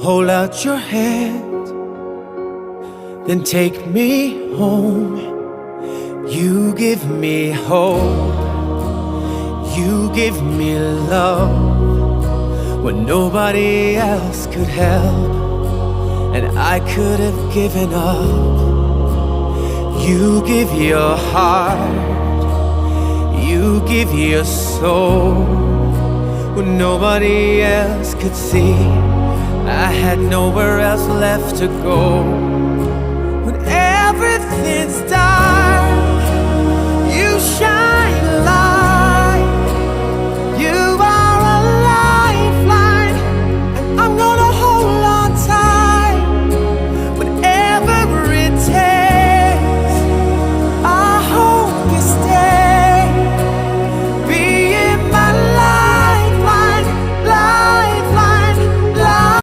hold out your hand, then take me home. You give me hope, you give me love when nobody else could help, and I could have given up. You give your heart, you give your soul when nobody else could see. I had nowhere else left to go. When everything's dark, you shine.